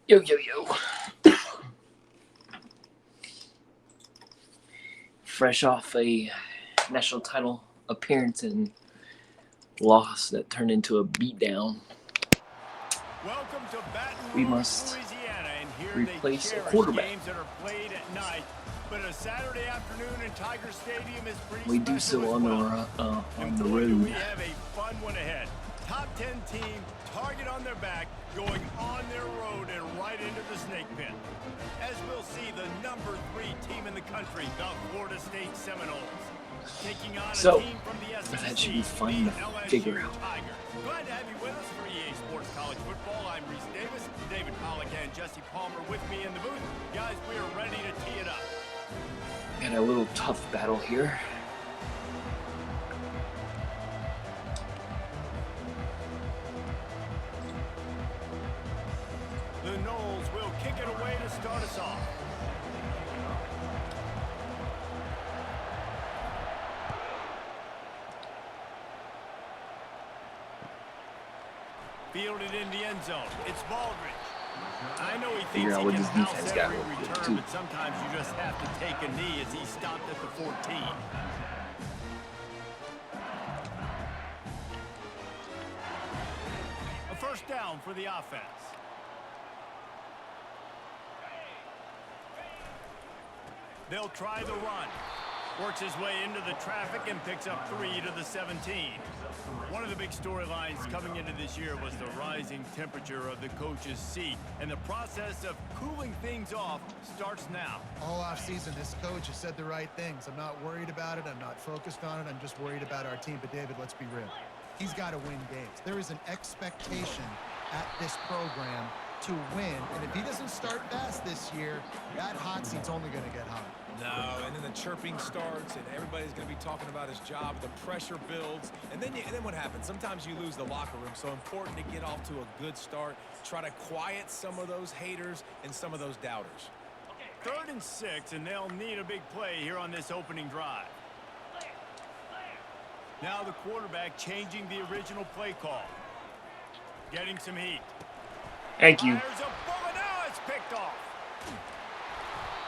Yo, yo, yo. Fresh off a national title appearance and loss that turned into a beatdown, Welcome to Baton we Rouge, must Louisiana, and here they replace a cherish quarterback. games that are played at night. But a Saturday afternoon in Tiger Stadium is pretty We do special so as on well. on And the boy, do we road. have a fun one ahead. Top 10 team, target on their back, going on their road and right into the snake pit. As we'll see, the number 3 team in the country, the Florida State Seminoles, taking on a So team from the that should SEC, be fun the to LSU figure out. Tigers. Glad to have you with us for EA Sports College Football. I'm Reese Davis, David Pollack, and Jesse Palmer with me in the booth. Guys, we are ready to tee it up. Got a little tough battle here. The Noles will kick it away to start us off. Fielded in the end zone. It's Baldridge. I know he Figure thinks out he what can this house defense got every real quick, return, too. but sometimes you just have to take a knee as he stopped at the 14. A first down for the offense. They'll try the run. Works his way into the traffic and picks up 3 to the 17. One of the big storylines coming into this year was the rising temperature of the coach's seat, and the process of cooling things off starts now. All offseason, this coach has said the right things. I'm not worried about it. I'm not focused on it. I'm just worried about our team. But, David, let's be real. He's got to win games. There is an expectation at this program to win, and if he doesn't start fast this year, that hot seat's only going to get hot. No, and then the chirping starts, and everybody's going to be talking about his job. The pressure builds, and then what happens? Sometimes you lose the locker room, so important to get off to a good start. Try to quiet some of those haters and some of those doubters. 3rd and 6, and they'll need a big play here on this opening drive. Now the quarterback changing the original play call. Getting some heat. Thank you. Fires a bullet. Now it's picked off.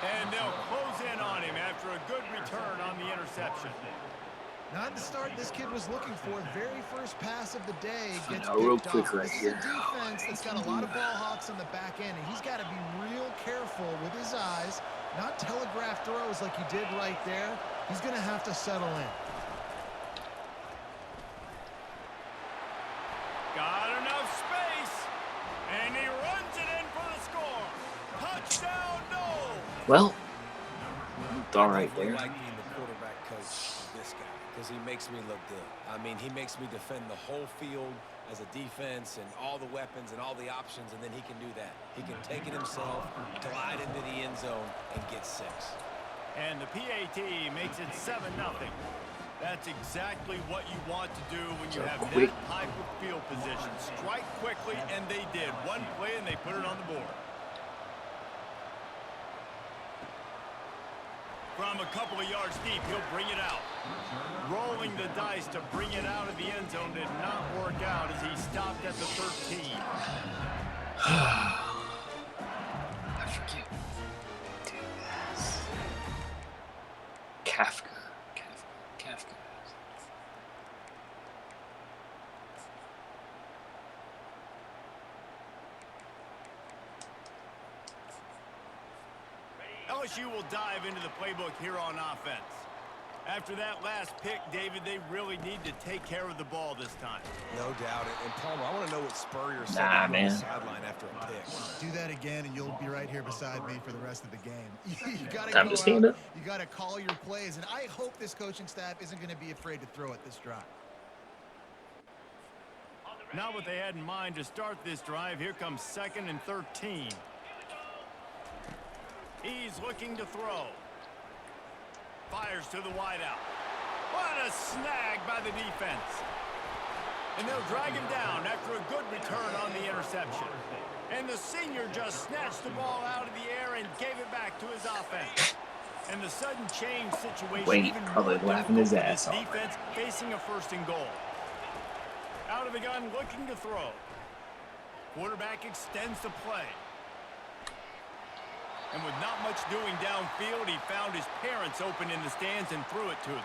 And they'll close in on him after a good return on the interception. Not the start this kid was looking for. Very first pass of the day gets Real picked quick off. right This here. is a defense that's got a lot of ball hawks on the back end, and he's got to be real careful with his eyes, not telegraph throws like he did right there. He's going to have to settle in. Got enough space, and he runs it in for the score. Touchdown, no! Well, it's all right I there. like being the quarterback coach of this guy because he makes me look good. I mean, he makes me defend the whole field as a defense and all the weapons and all the options, and then he can do that. He can take it himself, glide into the end zone, and get 6. And the PAT makes it 7-0. That's exactly what you want to do when you have quick. that type of field position. Strike quickly, and they did. One play, and they put it on the board. From a couple of yards deep, he'll bring it out. Rolling the dice to bring it out of the end zone did not work out as he stopped at the 13. I forget. Do this. Kafka. LSU will dive into the playbook here on offense. After that last pick, David, they really need to take care of the ball this time. No doubt. And Palmer, I want to know what Spurrier said Nah, on man. the sideline after a pick. Do that again, and you'll be right here beside me for the rest of the game. You got to Time go to stand out. up. You got to call your plays, and I hope this coaching staff isn't going to be afraid to throw at this drive. Not what they had in mind to start this drive. Here comes 2nd and 13. He's looking to throw. Fires to the wideout. What a snag by the defense. And they'll drag him down after a good return on the interception. And the senior just snatched the ball out of the air and gave it back to his offense. And the sudden change situation Wait, even probably more laughing his difficult ass for off. this defense facing a 1st and goal. Out of the gun, looking to throw. Quarterback extends the play. And with not much doing downfield, he found his parents open in the stands and threw it to them.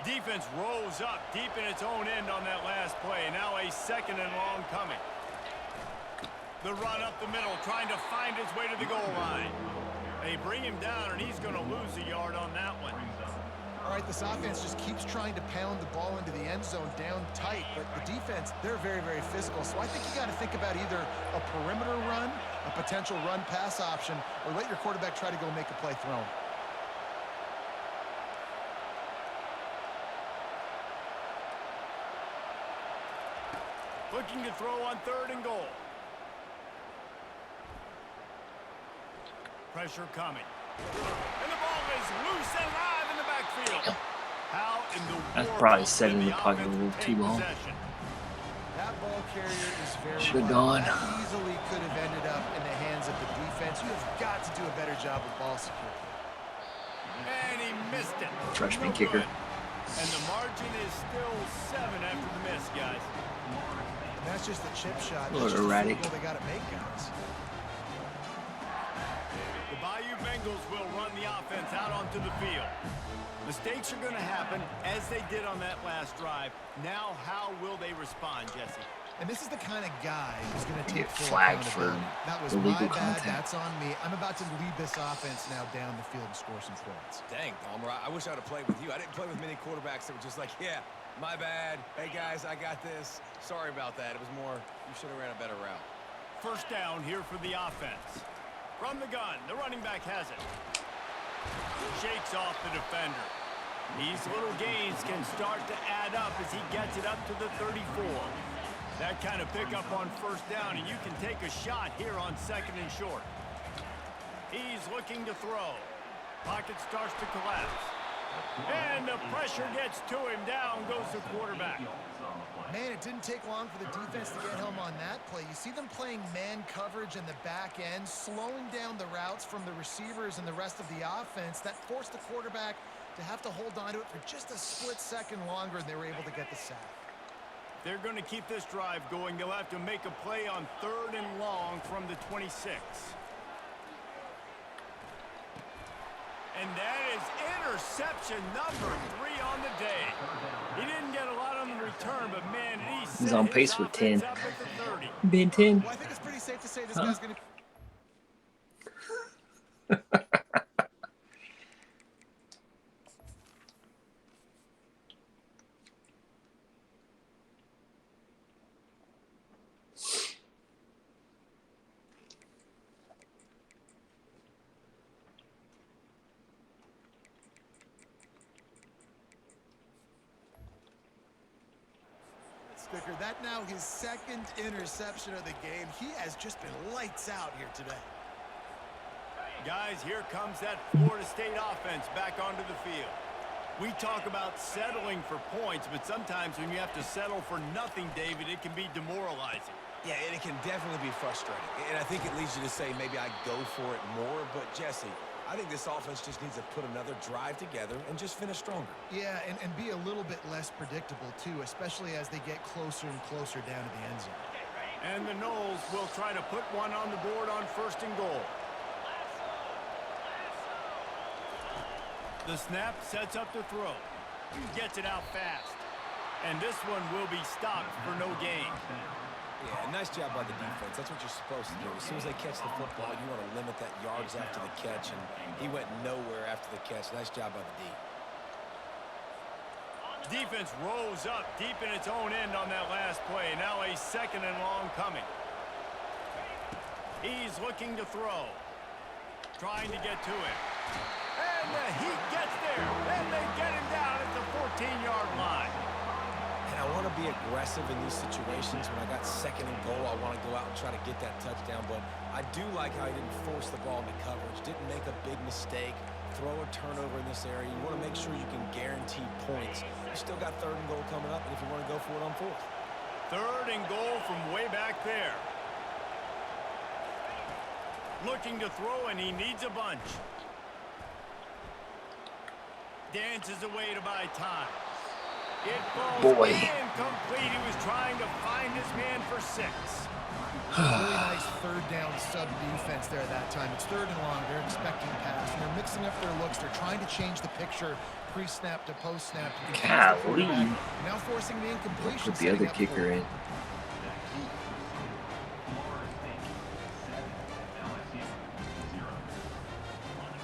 Defense rolls up deep in its own end on that last play. Now a 2nd and long coming. The run up the middle, trying to find his way to the goal line. They bring him down, and he's going to lose a yard on that one. All right, this offense just keeps trying to pound the ball into the end zone down tight, but the defense, they're very, very physical. So I think you got to think about either a perimeter run, a potential run-pass option, or let your quarterback try to go make a play thrown. Looking to throw on 3rd and goal. Pressure coming. And the ball is loose and live in the backfield. How in the That's world probably did setting the pocket a offense little take too long. possession? That ball carrier is very Should've light. gone. That easily could have ended up in the hands of the defense. You have got to do a better job with ball security. And he missed it. Freshman No kicker. good. And the margin is still 7 after the miss, guys. And that's just the chip shot. A little That's just a field erratic. goal they got to make, guys. The Bayou Bengals will run the offense out onto the field. Mistakes are going to happen, as they did on that last drive. Now, how will they respond, Jesse? And this is the kind of guy who's going to Get take full flagged for accountability. That was illegal my bad. contact. That's on me. I'm about to lead this offense now down the field and score some points. Dang, Palmer, I wish I would have played with you. I didn't play with many quarterbacks that were just like, yeah, my bad. Hey, guys, I got this. Sorry about that. It was more, you should have ran a better route. 1st down here for the offense. From the gun, the running back has it. Shakes off the defender. These little gains can start to add up as he gets it up to the 34. That kind of pickup on 1st down, and you can take a shot here on 2nd and short. He's looking to throw. Pocket starts to collapse. And the pressure gets to him. Down goes the quarterback. Man, it didn't take long for the defense to get home on that play. You see them playing man coverage in the back end, slowing down the routes from the receivers and the rest of the offense. That forced the quarterback to have to hold on to it for just a split second longer, and they were able to get the sack. They're going to keep this drive going. They'll have to make a play on 3rd and long from the 26. And that is interception number 3 on the day. He didn't get a lot on the return, but man, He's on pace for 10. Up at the 30. Been 10. Well, I think it's pretty safe to say this guy's going to... Sticker, that now his 2nd interception of the game. He has just been lights out here today. Guys, here comes that Florida State offense back onto the field. We talk about settling for points, but sometimes when you have to settle for nothing, David, it can be demoralizing. Yeah, and it can definitely be frustrating. And I think it leads you to say maybe I go for it more. But, Jesse, I think this offense just needs to put another drive together and just finish stronger. Yeah, and be a little bit less predictable, too, especially as they get closer and closer down to the end zone. And the Noles will try to put one on the board on 1st and goal. The snap sets up the throw. Gets it out fast. And this one will be stopped for no gain. Yeah, nice job by the defense. That's what you're supposed to do. As soon as they catch the football, you want to limit that yards after the catch, and he went nowhere after the catch. Nice job by the D. Defense rolls up deep in its own end on that last play. Now a 2nd and long coming. He's looking to throw. Trying to get to him. And he gets there. And they get him down at the 14-yard line. And I want to be aggressive in these situations. When I got 2nd and goal, I want to go out and try to get that touchdown. But I do like how he didn't force the ball into coverage, didn't make a big mistake, throw a turnover in this area. You want to make sure you can guarantee points. You still got 3rd and goal coming up, and if you want to go for it on 4th. 3rd and goal from way back there. Looking to throw, and he needs a bunch. Dances away to buy time. It falls Boy. incomplete. He was trying to find his man for 6. Really nice third down sub defense there that time. It's 3rd and long. They're expecting pass, and they're mixing up their looks. They're trying to change the picture pre-snap to post-snap to confuse the quarterback. Now forcing the incompletion. Put the other kicker in.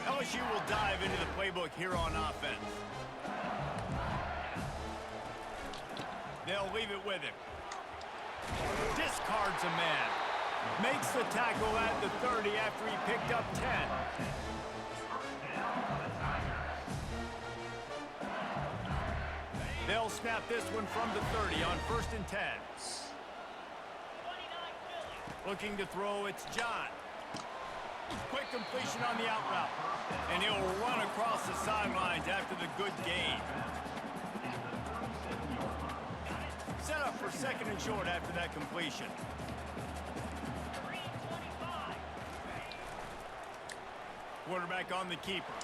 LSU will dive into the playbook here on offense. They'll leave it with him. Discards a man. Makes the tackle at the 30 after he picked up 10. They'll snap this one from the 30 on 1st and 10. Looking to throw, it's John. Quick completion on the out route. And he'll run across the sidelines after the good gain. Set up for 2nd and short after that completion. Quarterback on the keeper.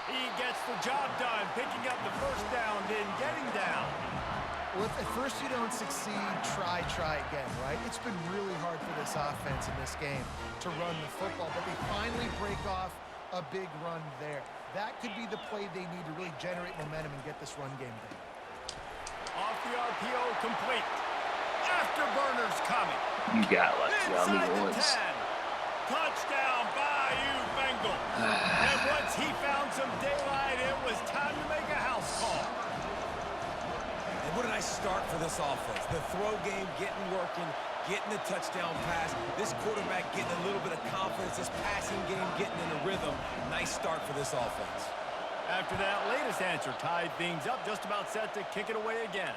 He gets the job done, picking up the 1st down, then getting down. Well, if at first you don't succeed, try again, right? It's been really hard for this offense in this game to run the football, but they finally break off a big run there. That could be the play they need to really generate momentum and get this run game done. Off the RPO, complete. Afterburners coming. You got like Inside the once. 10. Touchdown, Bayou Bengal. And once he found some daylight, it was time to make a house call. And what a nice start for this offense. The throw game getting working, getting the touchdown pass. This quarterback getting a little bit of confidence. This passing game getting in a rhythm. Nice start for this offense. After that latest answer tied things up, just about set to kick it away again.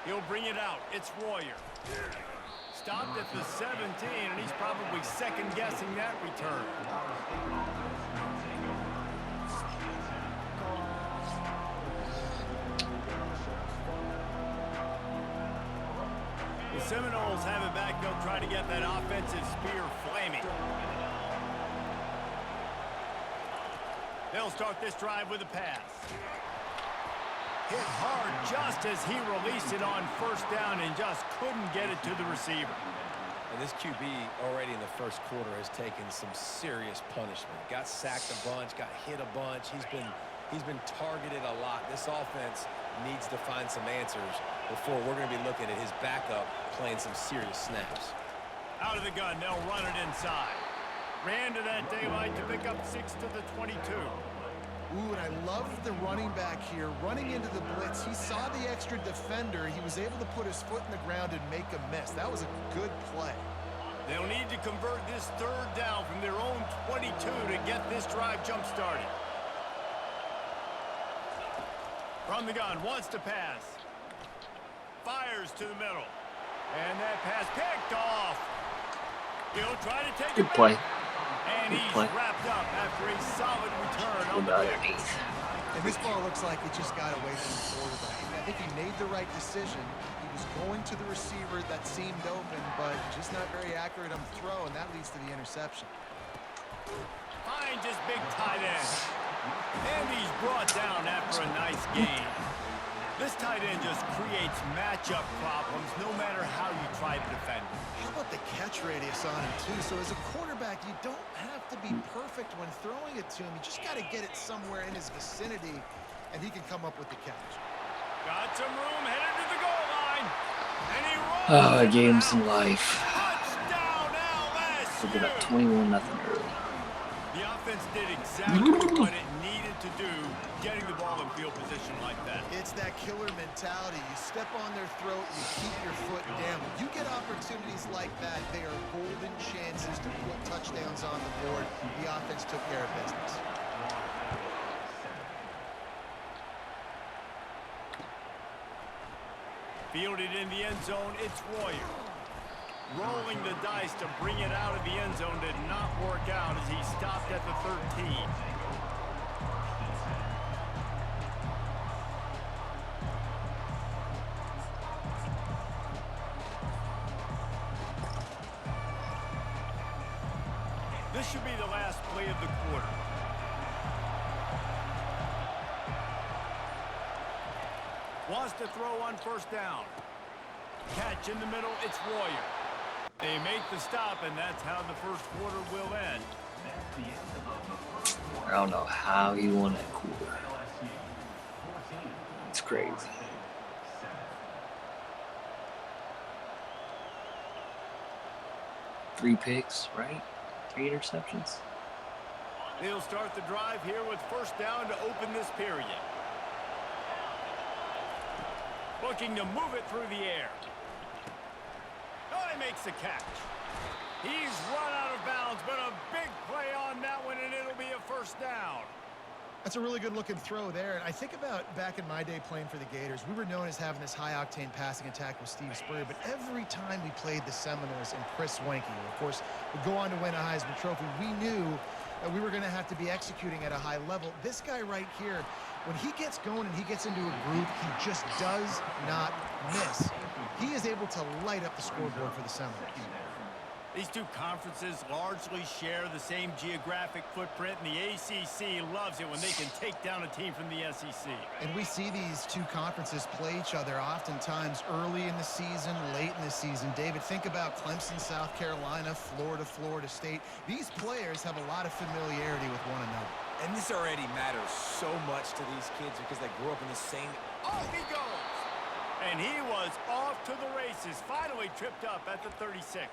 He'll bring it out. It's Royer. Stopped at the 17, and he's probably second-guessing that return. The Seminoles have it back. They'll try to get that offensive spear flaming. They'll start this drive with a pass. Hit hard just as he released it on 1st down and just couldn't get it to the receiver. And this QB already in the 1st quarter has taken some serious punishment. Got sacked a bunch, got hit a bunch. He's been targeted a lot. This offense needs to find some answers before we're going to be looking at his backup playing some serious snaps. Out of the gun, they'll run it inside. Ran to that daylight to pick up 6 to the 22. Ooh, and I love the running back here. Running into the blitz, he saw the extra defender. He was able to put his foot in the ground and make a miss. That was a good play. They'll need to convert this 3rd down from their own 22 to get this drive jump-started. From the gun, wants to pass. Fires to the middle. And that pass picked off. He'll try to take Good it play. back. And he's wrapped up after a solid return on the Underneath. And this ball looks like it just got away from the quarterback. I think he made the right decision. He was going to the receiver that seemed open, but just not very accurate on the throw, and that leads to the interception. Finds his big tight end. And he's brought down after a nice gain. This tight end just creates matchup problems no matter how you try to defend him. How about the catch radius on him, too? So as a quarterback, you don't have to be perfect when throwing it to him. You just got to get it somewhere in his vicinity, and he can come up with the catch. Got some room, headed to the goal line. And he runs. Oh, I gave him some life. Touchdown, LSU. We're up 21-0 early. The offense did exactly what it needed to do, getting the ball in field position like that. It's that killer mentality. You step on their throat, you keep your foot down. When you get opportunities like that, they are golden chances to put touchdowns on the board. The offense took care of business. Fielded in the end zone, it's Royer. Rolling the dice to bring it out of the end zone did not work out as he stopped at the 13. This should be the last play of the quarter. Wants to throw on first down. Catch in the middle, it's Warrior. They make the stop, and that's how the first quarter will end. I don't know how he won that quarter. It's crazy. Three picks, right? 3 interceptions. They'll start the drive here with first down to open this period. Looking to move it through the air. Oh, he makes the catch. He's run out of bounds, but a big play on that one, and it'll be a first down. That's a really good-looking throw there. And I think about back in my day playing for the Gators, we were known as having this high-octane passing attack with Steve Spurrier, but every time we played the Seminoles and Chris Wenke, of course, would go on to win a Heisman Trophy, we knew that we were going to have to be executing at a high level. This guy right here, when he gets going and he gets into a groove, he just does not miss. He is able to light up the scoreboard for the Seminoles. These two conferences largely share the same geographic footprint, and the ACC loves it when they can take down a team from the SEC. And we see these two conferences play each other oftentimes early in the season, late in the season. David, think about Clemson, South Carolina, Florida, Florida State. These players have a lot of familiarity with one another. And this already matters so much to these kids because they grew up in the same... Off he goes! And he was off to the races, finally tripped up at the 36.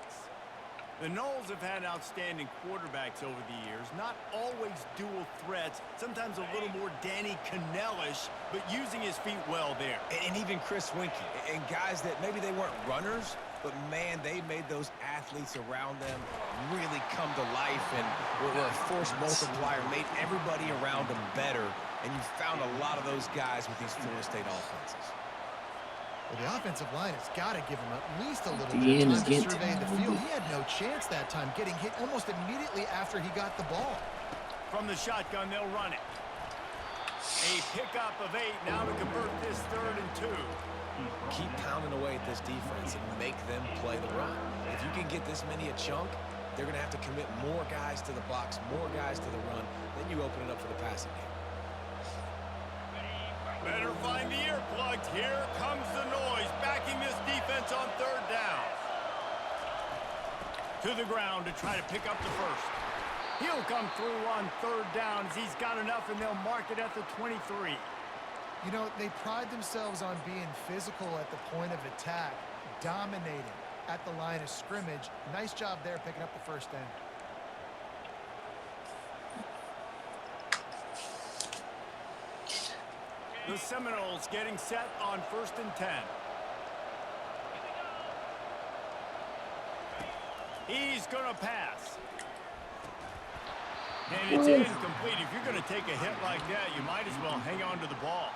The Noles have had outstanding quarterbacks over the years, not always dual threats, sometimes a little more Danny Cannell-ish, but using his feet well there. And even Chris Wenke, and guys that maybe they weren't runners, but man, they made those athletes around them really come to life and were a force multiplier, made everybody around them better, and you found a lot of those guys with these Florida State offenses. Well, the offensive line has got to give him at least a little The bit end of is time to getting survey the field. He had no chance that time, getting hit almost immediately after he got the ball. From the shotgun, they'll run it. A pickup of 8 now to convert this 3rd and 2. Keep pounding away at this defense and make them play the run. If you can get this many a chunk, they're going to have to commit more guys to the box, more guys to the run. Then you open it up for the passing game. Better find the earplugs. Here comes the noise, backing this defense on 3rd down. To the ground to try to pick up the first. He'll come through on 3rd down as he's got enough, and they'll mark it at the 23. You know, they pride themselves on being physical at the point of attack, dominating at the line of scrimmage. Nice job there picking up the first down. The Seminoles getting set on 1st and 10. He's going to pass. And it's incomplete. If you're going to take a hit like that, you might as well hang on to the ball.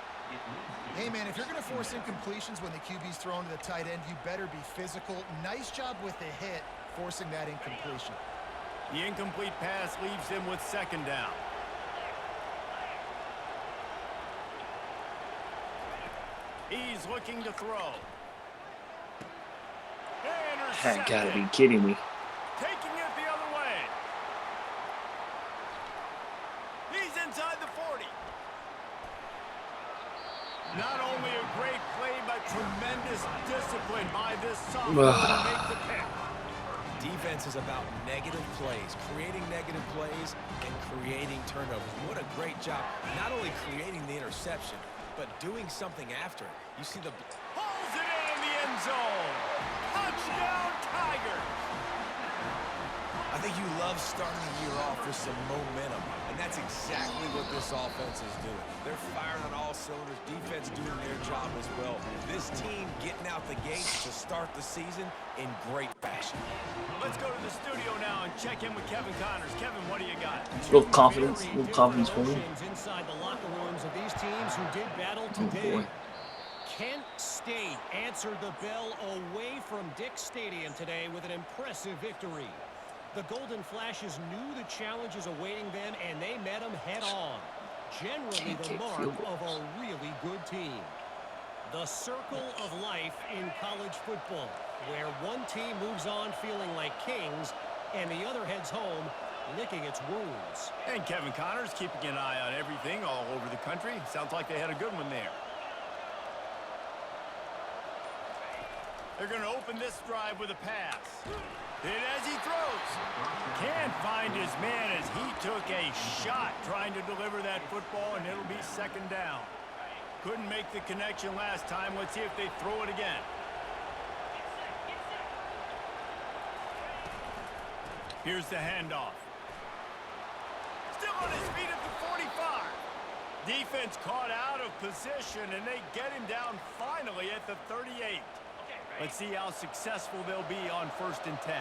Hey, man, if you're going to force incompletions when the QB's thrown to the tight end, you better be physical. Nice job with the hit, forcing that incompletion. The incomplete pass leaves him with 2nd down. He's looking to throw. I gotta be kidding me. Taking it the other way. He's inside the 40. Not only a great play, but tremendous discipline by this sophomore to make the pick. Defense is about negative plays, creating negative plays and creating turnovers. What a great job, not only creating the interception, but doing something after. You see the... Pulls it in the end zone. Touchdown, Tigers. I think you love starting the year off with some momentum, and that's exactly what this offense is doing. They're firing on all cylinders, defense doing their job as well. This team getting out the gates to start the season in great fashion. Let's go to the studio now and check in with Kevin Connors. Kevin, what do you got? Little confidence for me. Inside the locker rooms of these teams who did battle today. Kent State answered the bell away from Dick Stadium today with an impressive victory. The Golden Flashes knew the challenges awaiting them, and they met them head-on. Generally the mark of a really good team. The circle of life in college football, where one team moves on feeling like kings, and the other heads home licking its wounds. And Kevin Connors keeping an eye on everything all over the country. Sounds like they had a good one there. They're going to open this drive with a pass. And as he throws, can't find his man as he took a shot trying to deliver that football, and it'll be second down. Couldn't make the connection last time. Let's see if they throw it again. Here's the handoff. Still on his feet at the 45. Defense caught out of position, and they get him down finally at the 38. Let's see how successful they'll be on 1st and 10.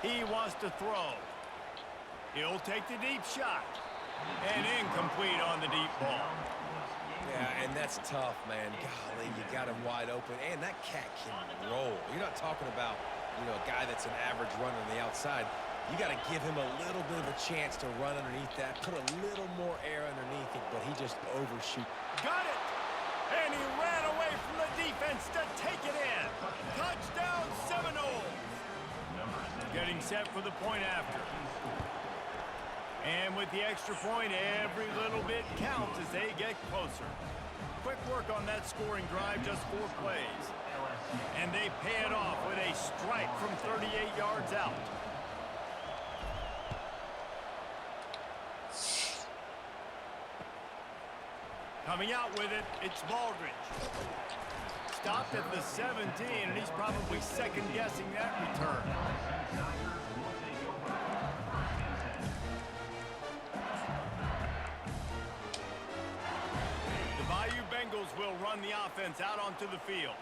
He wants to throw. He'll take the deep shot. And incomplete on the deep ball. Yeah, and that's tough, man. Golly, you got him wide open. And that cat can roll. You're not talking about, a guy that's an average runner on the outside. You got to give him a little bit of a chance to run underneath that, put a little more air underneath it, but he just overshoots. Got it! And he ran away from the defense to take it in. Touchdown, Seminoles! Getting set for the point after. And with the extra point, every little bit counts as they get closer. Quick work on that scoring drive, just 4 plays. And they pay it off with a strike from 38 yards out. Coming out with it, it's Baldridge. Stopped at the 17, and he's probably second-guessing that return. The Bayou Bengals will run the offense out onto the field.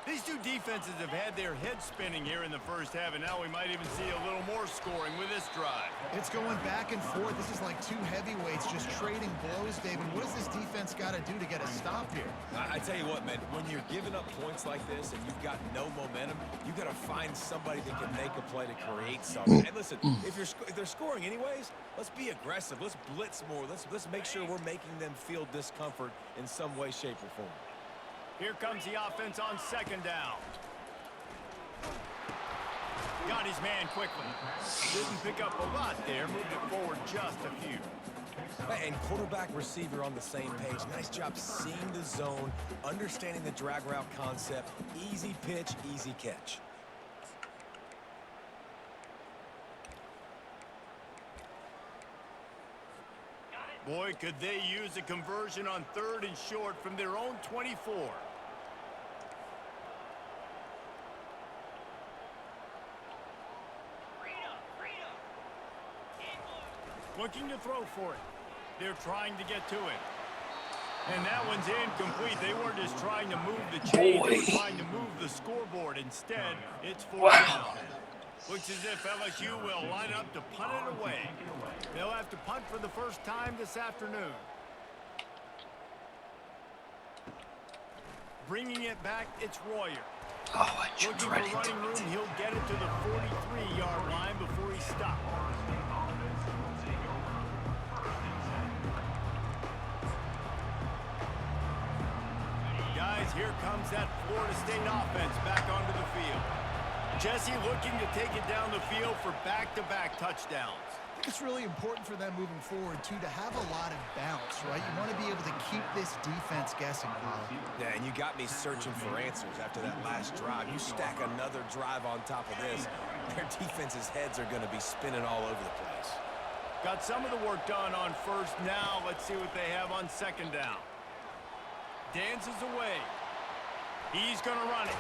These two defenses have had their heads spinning here in the first half, and now we might even see a little more scoring with this drive. It's going back and forth. This is like two heavyweights just trading blows, David. What does this defense got to do to get a stop here? I tell you what, man, when you're giving up points like this and you've got no momentum, you got to find somebody that can make a play to create something. And listen, if they're scoring anyways, let's be aggressive. Let's blitz more. Let's make sure we're making them feel discomfort in some way, shape, or form. Here comes the offense on 2nd down. Got his man quickly. Didn't pick up a lot there. Moved it forward just a few. And quarterback receiver on the same page. Nice job seeing the zone, understanding the drag route concept. Easy pitch, easy catch. Boy, could they use a conversion on 3rd and short from their own 24. Looking to throw for it. They're trying to get to it. And that one's incomplete. They weren't just trying to move the chain. They were trying to move the scoreboard. Instead, it's 4th down. Looks as if LSU will line up to punt it away. They'll have to punt for the first time this afternoon. Bringing it back, it's Royer. Oh, Looking for running room, he'll get it to the 43-yard line before he stops. Guys, here comes that Florida State offense back onto the field. Jesse looking to take it down the field for back-to-back touchdowns. I think it's really important for them moving forward, too, to have a lot of bounce, right? You want to be able to keep this defense guessing, Kyle. Yeah, and you got me searching for answers after that last drive. You stack another drive on top of this, their defense's heads are going to be spinning all over the place. Got some of the work done on 1st. Now let's see what they have on 2nd down. Dances away. He's going to run it.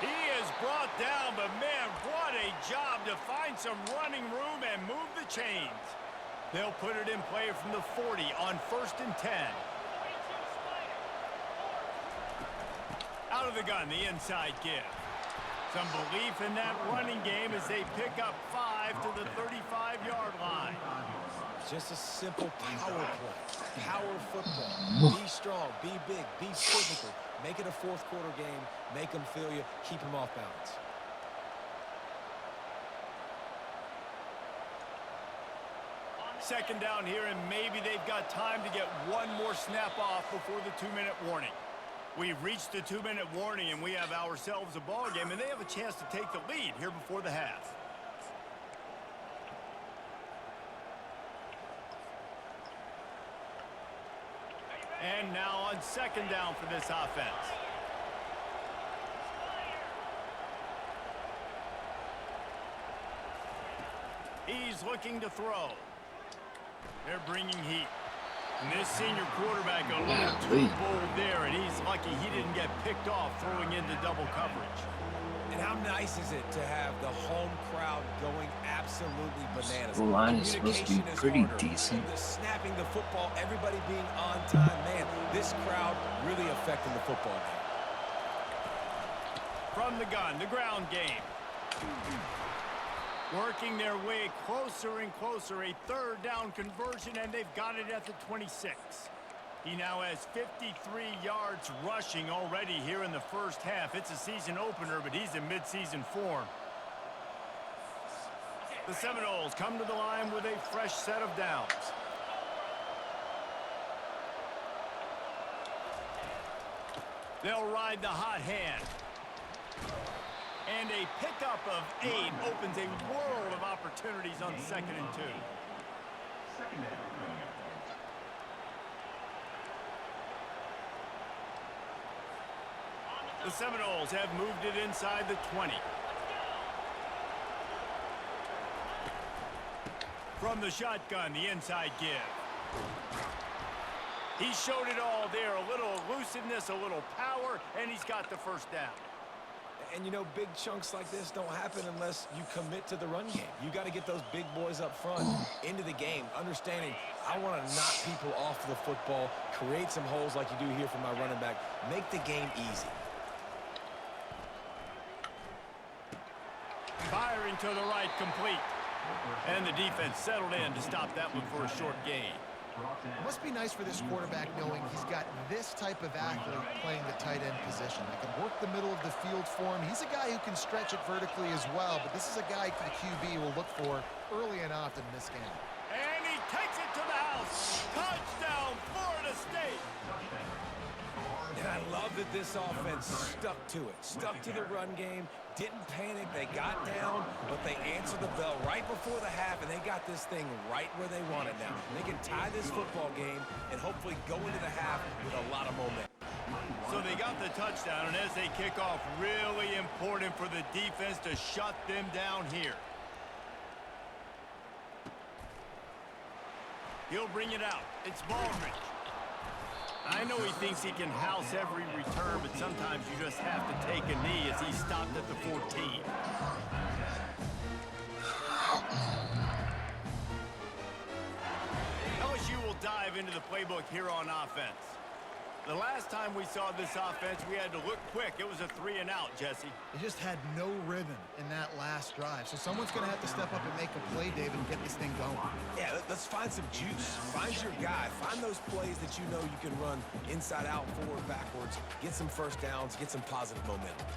He is brought down, but man, what a job to find some running room and move the chains. They'll put it in play from the 40 on 1st and 10. Out of the gun, the inside give. Some belief in that running game as they pick up 5 to the 35-yard line. Just a simple power play. Power football. Be strong, be big, be physical. Make it a 4th quarter game. Make them feel you. Keep them off balance. Second down here, and maybe they've got time to get one more snap off before the 2-minute warning. We've reached the 2-minute warning, and we have ourselves a ball game, and they have a chance to take the lead here before the half. And now on second down for this offense. He's looking to throw. They're bringing heat. And this senior quarterback a little too bold there, and he's lucky he didn't get picked off throwing into double coverage. And how nice is it to have the home crowd going absolutely bananas? The line is supposed to be pretty decent. The snapping the football, everybody being on time. Man, this crowd really affecting the football game. From the gun, the ground game. Working their way closer and closer, a third down conversion, and they've got it at the 26. He now has 53 yards rushing already here in the first half. It's a season opener, but he's in midseason form. The Seminoles come to the line with a fresh set of downs. They'll ride the hot hand. And a pickup of 8 opens a world of opportunities on 2nd and 2. The Seminoles have moved it inside the 20. From the shotgun, the inside give. He showed it all there, a little elusiveness, a little power, and he's got the first down. And, you know, big chunks like this don't happen unless you commit to the run game. You got to get those big boys up front into the game, understanding I want to knock people off the football, create some holes like you do here for my running back, make the game easy. Firing to the right, complete. And the defense settled in to stop that one for a short gain. It must be nice for this quarterback knowing he's got this type of athlete playing the tight end position. That can work the middle of the field for him. He's a guy who can stretch it vertically as well, but this is a guy the QB will look for early and often in this game. And he takes it to the house. Touchdown, Florida State. And I love that this offense stuck to it, stuck to the run game, didn't panic, they got down, but they answered the bell right before the half, and they got this thing right where they want it now. They can tie this football game and hopefully go into the half with a lot of momentum. So they got the touchdown, and as they kick off, really important for the defense to shut them down here. He'll bring it out. It's Baldridge. I know he thinks he can house every return, but sometimes you just have to take a knee as he stopped at the 14. LSU will dive into the playbook here on offense. The last time we saw this offense, we had to look quick. It was a 3-and-out, Jesse. They just had no rhythm in that last drive. So someone's going to have to step up and make a play, David, and get this thing going. Yeah, let's find some juice. Find your guy. Find those plays that you know you can run inside out, forward, backwards. Get some first downs. Get some positive momentum.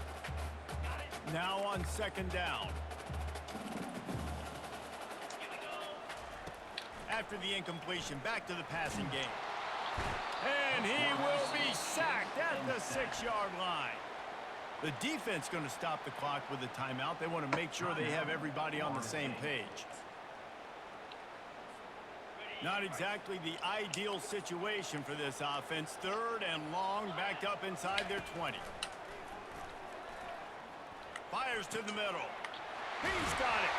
Now on 2nd down. After the incompletion, back to the passing game. And he will be sacked at the 6-yard line. The defense going to stop the clock with a timeout. They want to make sure they have everybody on the same page. Not exactly the ideal situation for this offense. 3rd and long, backed up inside their 20. Fires to the middle. He's got it.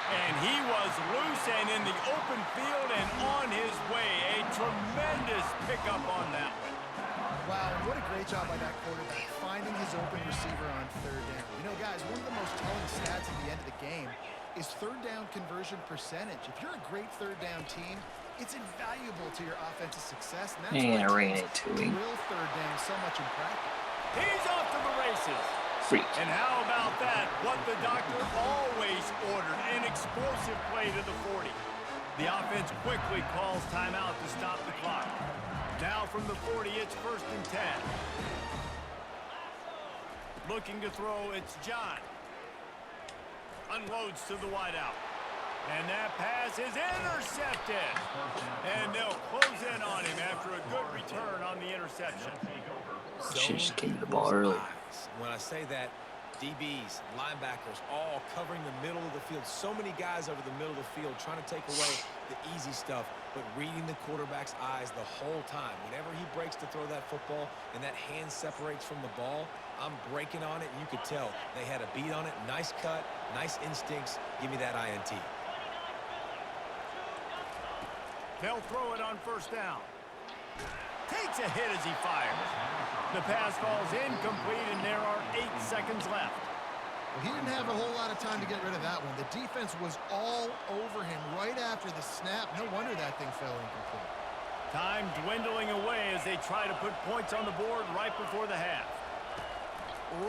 And he was loose and in the open field and on his way. A tremendous pickup on that one. Wow, what a great job by that quarterback, finding his open receiver on 3rd down. You know, guys, one of the most telling stats at the end of the game is 3rd down conversion percentage. If you're a great 3rd down team, it's invaluable to your offensive success. And that's why ran it to him. drill 3rd down so much in practice. He's off to the races. Freak. And how about that? What the doctor always ordered, an explosive play to the 40. The offense quickly calls timeout to stop the clock. Now from the 40, it's 1st and 10. Looking to throw, it's John. Unloads to the wideout. And that pass is intercepted. And they'll close in on him after a good return on the interception. Should just give the ball early. When I say that, DBs, linebackers, all covering the middle of the field. So many guys over the middle of the field trying to take away the easy stuff, but reading the quarterback's eyes the whole time. Whenever he breaks to throw that football and that hand separates from the ball, I'm breaking on it, and you could tell they had a beat on it. Nice cut, nice instincts. Give me that INT. They'll throw it on first down. Takes a hit as he fires. The pass falls incomplete, and there are 8 seconds left. Well, he didn't have a whole lot of time to get rid of that one. The defense was all over him right after the snap. No wonder that thing fell incomplete. Time dwindling away as they try to put points on the board right before the half.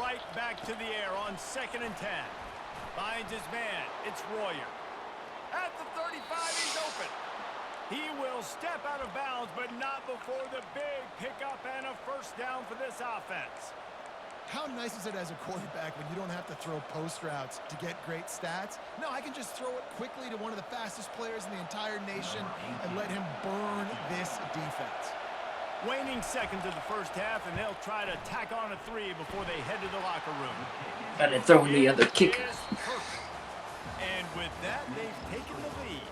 Right back to the air on 2nd and 10. Finds his man. It's Royer. At the 35, he's open. He will step out of bounds, but not before the big pickup and a first down for this offense. How nice is it as a quarterback when you don't have to throw post routes to get great stats? No, I can just throw it quickly to one of the fastest players in the entire nation and let him burn this defense. Waning seconds of the first half, and they'll try to tack on a 3 before they head to the locker room. And they're throwing the other kicker. And with that, they've taken the lead.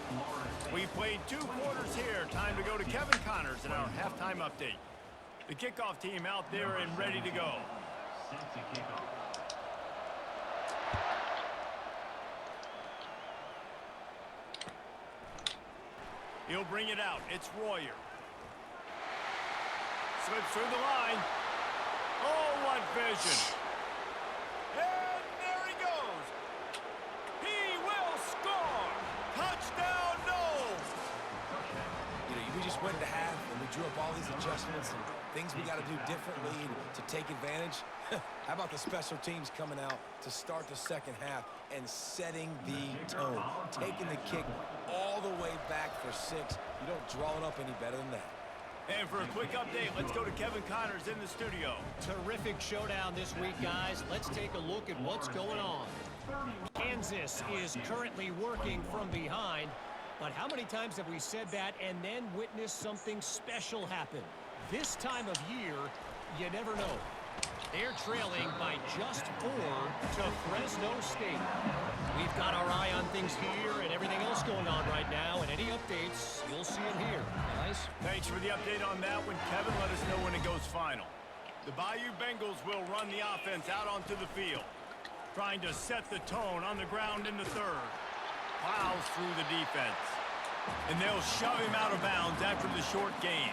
We've played 2 quarters here. Time to go to Kevin Connors in our halftime update. The kickoff team out there and ready to go. He'll bring it out. It's Royer. Slips through the line. Oh, what vision. And there he goes. He will score. Touchdown, no. You know, we just went to half, and we drew up all these adjustments and things we got to do differently to take advantage. How about the special teams coming out to start the second half and setting the tone, taking the kick all the way back for 6. You don't draw it up any better than that. And for a quick update, let's go to Kevin Connors in the studio. Terrific showdown this week, guys. Let's take a look at what's going on. Kansas is currently working from behind, but how many times have we said that and then witnessed something special happen? This time of year, you never know. They're trailing by just 4 to Fresno State. We've got our eye on things here and everything else going on right now, and any updates, you'll see them here. Guys? Thanks for the update on that one, Kevin. Let us know when it goes final. The Bayou Bengals will run the offense out onto the field, trying to set the tone on the ground in the 3rd. Plows through the defense, and they'll shove him out of bounds after the short gain.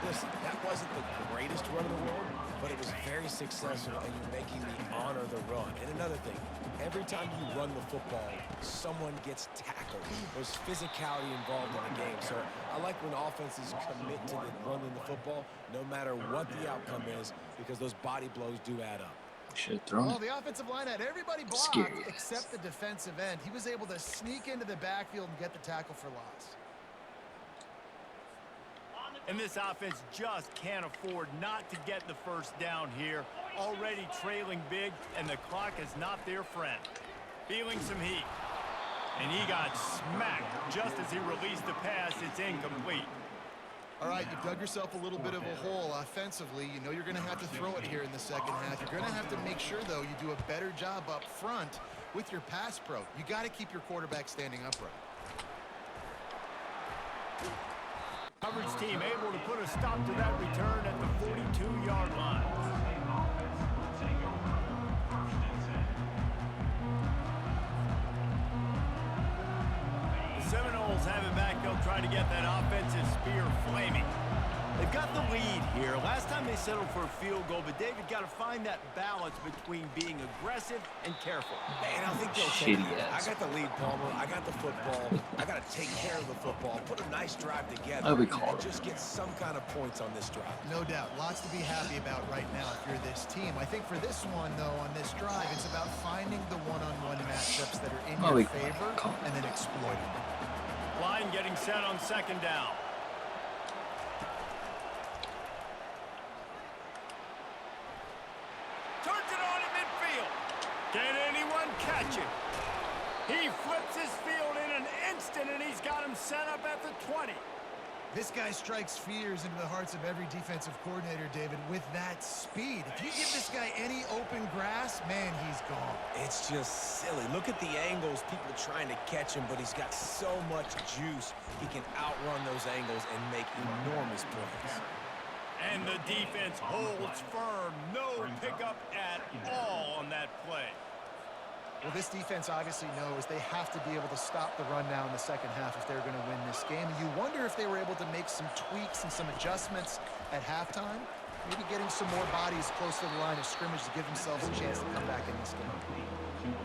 Listen, that wasn't the greatest run in the world, but it was very successful, and you're making me honor the run. And another thing, every time you run the football, someone gets tackled. There's physicality involved in the game. So I like when offenses commit to running the football, no matter what the outcome is, because those body blows do add up. Should have thrown Well, it. the offensive line had everybody blocked Scary. except the defensive end. He was able to sneak into the backfield and get the tackle for loss. And this offense just can't afford not to get the first down here. Already trailing big, and the clock is not their friend. Feeling some heat. And he got smacked just as he released the pass. It's incomplete. All right, you've dug yourself a little bit of a hole offensively. You know you're going to have to throw it here in the second half. You're going to have to make sure, though, you do a better job up front with your pass pro. You got to keep your quarterback standing upright. Coverage team able to put a stop to that return at the 42-yard line. The Seminoles have it back. They'll try to get that offensive spear flaming. They've got the lead here. Last time they settled for a field goal, but David got to find that balance between being aggressive and careful. And I think they'll take it. I got the lead, Palmer. I got the football. I got to take care of the football. Put a nice drive together. And just get some kind of points on this drive. No doubt. Lots to be happy about right now if you're this team. I think for this one, though, on this drive, it's about finding the one-on-one matchups that are in your favor and then exploiting them. Line getting set on 2nd down. Turns it on in midfield. Can anyone catch him? He flips his field in an instant, and he's got him set up at the 20. This guy strikes fears into the hearts of every defensive coordinator, David, with that speed. If you give this guy any open grass, man, he's gone. It's just silly. Look at the angles, people trying to catch him, but he's got so much juice. He can outrun those angles and make enormous plays. And the defense holds firm. No pickup at all on that play. Well, this defense obviously knows they have to be able to stop the run now in the second half if they're going to win this game. And you wonder if they were able to make some tweaks and some adjustments at halftime, maybe getting some more bodies close to the line of scrimmage to give themselves a chance to come back in this game.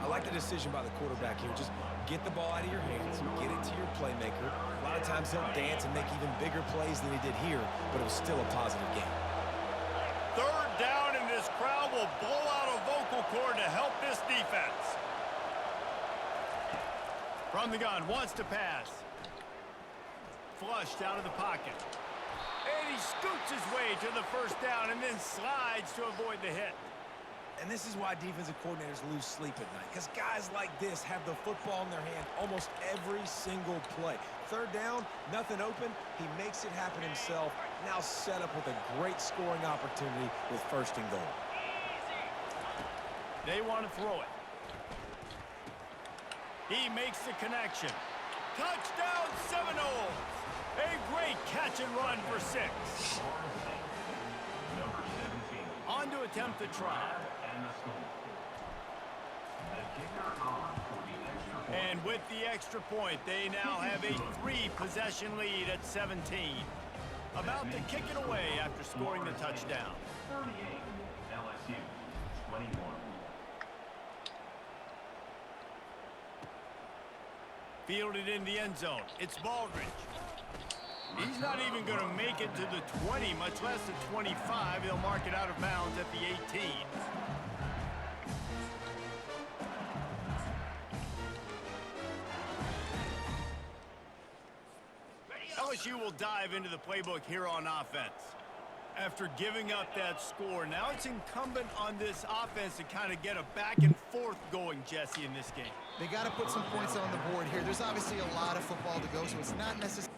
I like the decision by the quarterback here. Just get the ball out of your hands, get it to your playmaker. A lot of times he'll dance and make even bigger plays than he did here, but it was still a positive game. Third down, and this crowd will blow out a vocal cord to help this defense. From the gun, wants to pass. Flushed out of the pocket. And he scoots his way to the first down and then slides to avoid the hit. And this is why defensive coordinators lose sleep at night, because guys like this have the football in their hand almost every single play. Third down, nothing open. He makes it happen himself. Now set up with a great scoring opportunity with first and goal. They want to throw it. He makes the connection. Touchdown Seminoles! A great catch and run for 6. On to attempt the try. And with the extra point, they now have a 3-possession lead at 17. About to kick it away after scoring the touchdown. 38, LSU, 21. Fielded in the end zone. It's Baldridge. He's not even going to make it to the 20, much less the 25. He'll mark it out of bounds at the 18. LSU will dive into the playbook here on offense. After giving up that score, now it's incumbent on this offense to kind of get a back and forth going, Jesse, in this game. They got to put some points on the board here. There's obviously a lot of football to go, so it's not necessarily...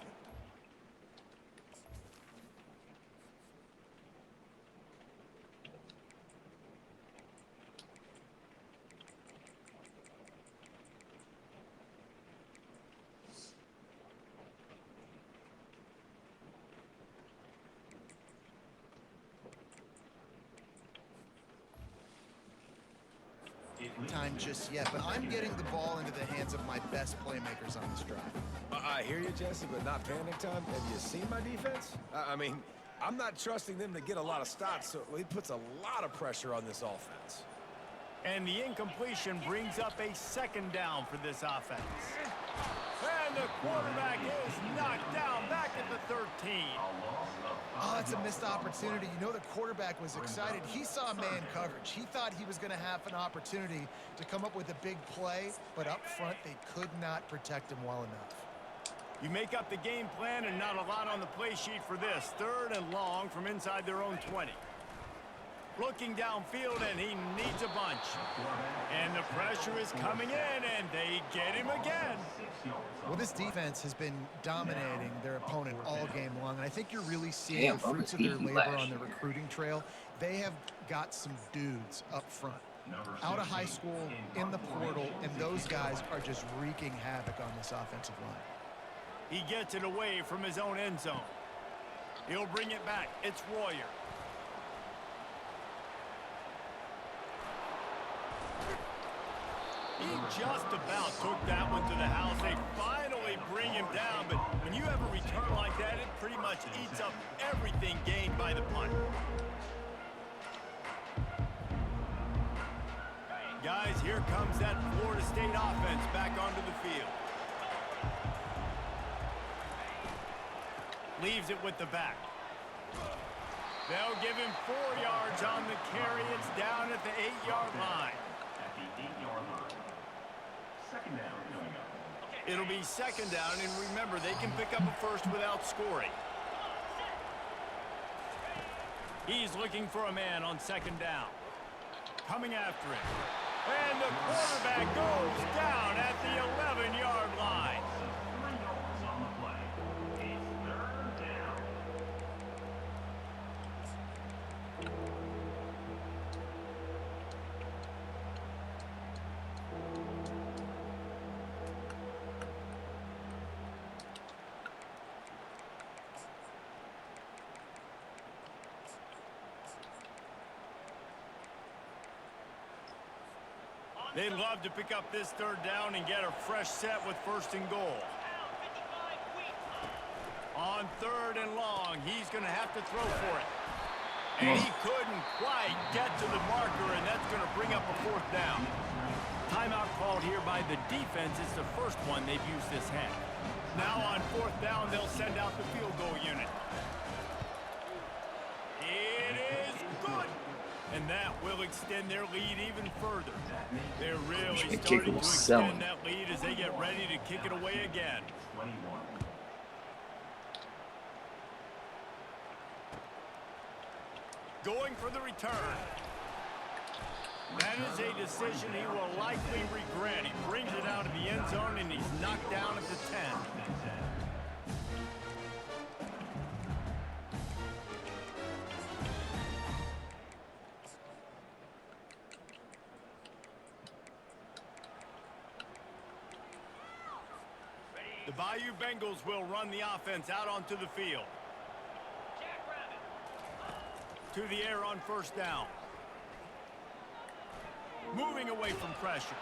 time just yet, but I'm getting the ball into the hands of my best playmakers on this drive. I hear you, Jesse, but not panic time. Have you seen my defense? I mean, I'm not trusting them to get a lot of stops, so it puts a lot of pressure on this offense. And the incompletion brings up a second down for this offense. And the quarterback is knocked down back at the 13. Oh, it's a missed opportunity. You know, the quarterback was excited. He saw man coverage. He thought he was going to have an opportunity to come up with a big play, but up front, they could not protect him well enough. You make up the game plan and not a lot on the play sheet for this. 3rd and long from inside their own 20. Looking downfield, and he needs a bunch. And the pressure is coming in, and they get him again. Well, this defense has been dominating their opponent all game long, and I think you're really seeing the fruits of their labor on the recruiting trail. They have got some dudes up front, out of high school, in the portal, and those guys are just wreaking havoc on this offensive line. He gets it away from his own end zone. He'll bring it back. It's Royer. He just about took that one to the house. They finally bring him down, but when you have a return like that, it pretty much eats up everything gained by the punt. Guys, here comes that Florida State offense back onto the field. Leaves it with the back. They'll give him 4 yards on the carry. It's down at the 8-yard line. At the 8-yard line. Second down coming up. It'll be second down, and remember, they can pick up a first without scoring. He's looking for a man on second down. Coming after him. And the quarterback goes down at the 11-yard line. 3 yards on the play. It's 3rd They'd love to pick up this third down and get a fresh set with 1st and goal. On 3rd and long, he's going to have to throw for it. And he couldn't quite get to the marker, and that's going to bring up a 4th down. Timeout called here by the defense. It's the first one they've used this half. Now on 4th down, they'll send out the field goal unit. It is good. And that will extend their lead even further. They're really starting to extend that lead as they get ready to kick it away again. 21. Going for the return. That is a decision he will likely regret. He brings it out of the end zone, and he's knocked down at the 10. The Bayou Bengals will run the offense out onto the field. To the air on 1st down. Moving away from pressure.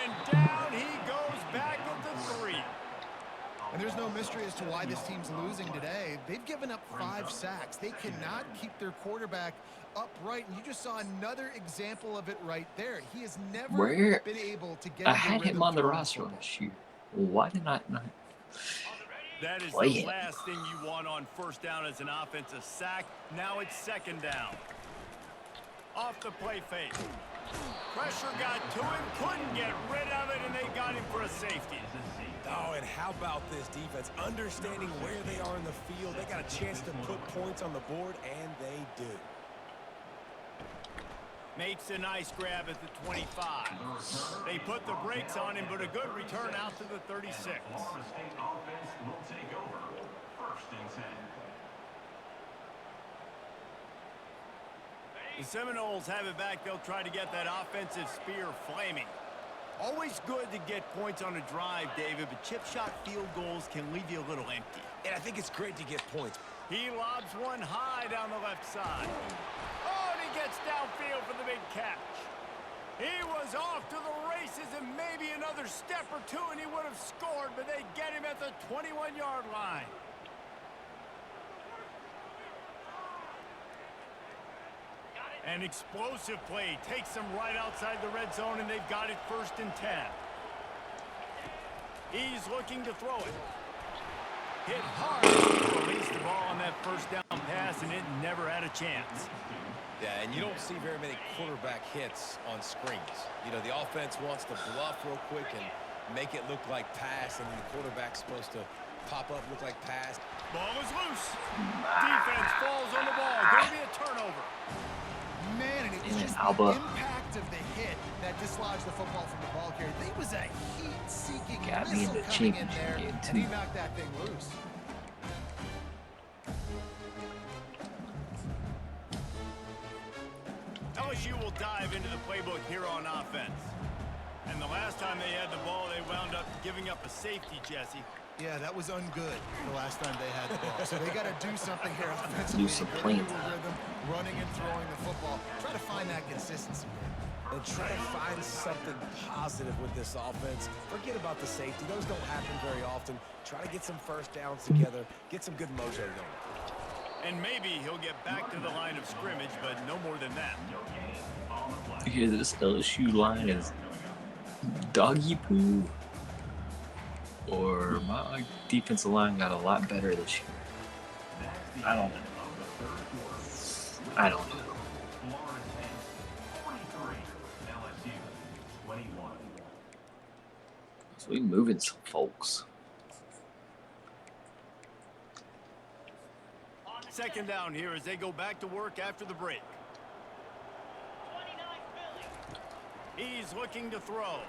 And down he goes back at the 3. And there's no mystery as to why this team's losing today. They've given up 5 sacks. They cannot keep their quarterback upright. And you just saw another example of it right there. He has never been able to get. I had him on the roster last year. Why did I not? That is the last thing you want on 1st down as an offensive sack. Now it's 2nd down. Off the play fake. Pressure got to him, couldn't get rid of it, and they got him for a safety. Oh, and how about this defense? Understanding where they are in the field. They got a chance to put points on the board, and they do. Makes a nice grab at the 25. They put the brakes on him, but a good return out to the 36. Florida State offense will take over. 1st and 10. The Seminoles have it back. They'll try to get that offensive spear flaming. Always good to get points on a drive, David, but chip shot field goals can leave you a little empty. And I think it's great to get points. He lobs one high down the left side. Oh, and he gets downfield for the big catch. He was off to the races and maybe another step or two and he would have scored, but they get him at the 21-yard line. An explosive play takes them right outside the red zone, and they've got it 1st and 10. He's looking to throw it. Hit hard. Released the ball on that 1st down pass, and it never had a chance. Yeah, and you don't see very many quarterback hits on screens. You know, the offense wants to bluff real quick and make it look like pass, and then the quarterback's supposed to pop up, look like pass. Ball is loose. Defense falls on the ball. Going to be a turnover. Man, and it was just the impact of the hit that dislodged the football from the ball carrier. There was a heat-seeking missile coming in there, and he knocked that thing loose. LSU will dive into the playbook here on offense. And the last time they had the ball, they wound up giving up a safety, Jesse. Yeah, that was ungood the last time they had the ball. So they got to do something here offensively. Do some playing rhythm, running and throwing the football. Try to find that consistency. And try to find something positive with this offense. Forget about the safety. Those don't happen very often. Try to get some 1st downs together. Get some good mojo going. And maybe he'll get back to the line of scrimmage, but no more than that. Here, this LSU line is doggy poo. Or my defensive line got a lot better this year. I don't know. I don't know. So we moving some folks. 2nd down here as they go back to work after the break. He's looking to throw.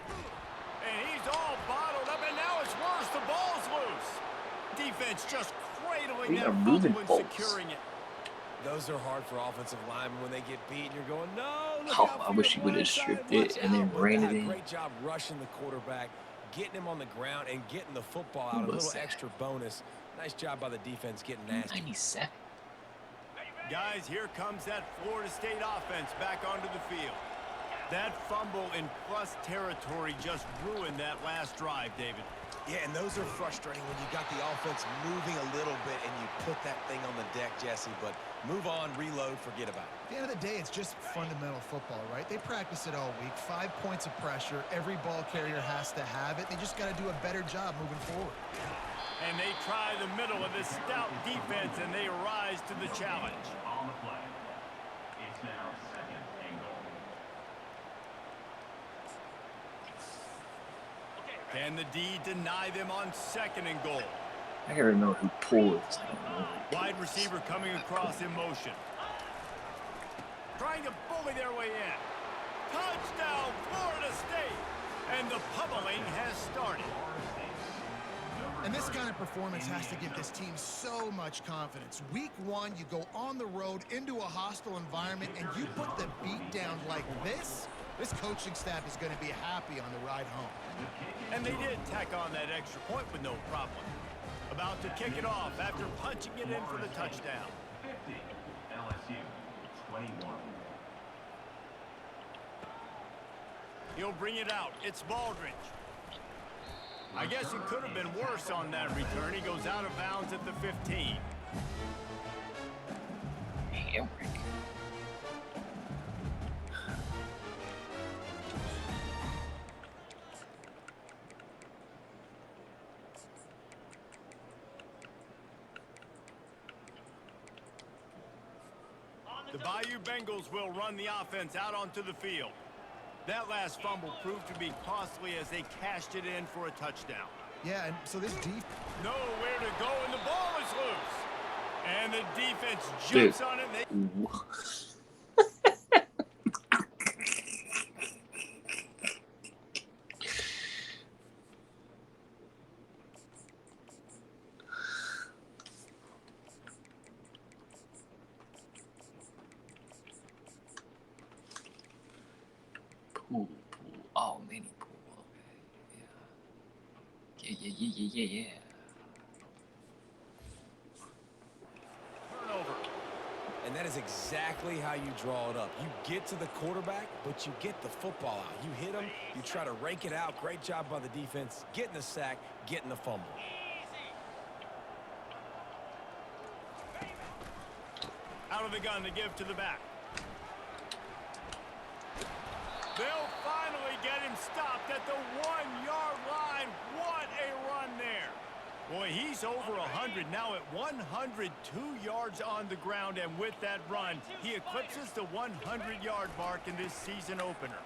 And he's all bottled up, and now it's worse. The ball's loose. Defense just cradling that football and securing it. Those are hard for offensive linemen when they get beat, and you're going, no, look Oh, I wish he would have stripped it and then ran it in. Great job rushing the quarterback, getting him on the ground, and getting the football out. A little extra bonus. Nice job by the defense getting nasty. 97. Guys, here comes that Florida State offense back onto the field. That fumble in plus territory just ruined that last drive, David. Yeah, and those are frustrating when you got the offense moving a little bit and you put that thing on the deck, Jesse. But move on, reload, forget about it. At the end of the day, it's just fundamental football, right? They practice it all week. 5 points of pressure. Every ball carrier has to have it. They just got to do a better job moving forward. And they try the middle of this stout defense, and they rise to the challenge. On the play. It's now second and goal. Can the D deny them on second and goal? I gotta remember who pulled it. Wide receiver coming across in motion. Trying to bully their way in. Touchdown, Florida State! And the pummeling has started. And this kind of performance has to give this team so much confidence. Week 1, you go on the road into a hostile environment, and you put the beat down like this. This coaching staff is going to be happy on the ride home. And they did tack on that extra point with no problem. About to kick it off after punching it in for the touchdown. 50, LSU, 21. He'll bring it out. It's Baldridge. I guess it could have been worse on that return. He goes out of bounds at the 15. Hamrick. The Bayou Bengals will run the offense out onto the field. That last fumble proved to be costly as they cashed it in for a touchdown. Yeah, and so this defense... Nowhere to go, and the ball is loose. And the defense jumps on it. And they... Pool. Oh, mini pool. Okay. Yeah. Turnover. And that is exactly how you draw it up. You get to the quarterback, but you get the football out. You hit him, you try to rake it out. Great job by the defense. Getting the sack, getting the fumble. Out of the gun to give to the back. They'll finally get him stopped at the 1-yard line. What a run there. Boy, he's over 100 now at 102 yards on the ground, and with that run, he eclipses the 100-yard mark in this season opener.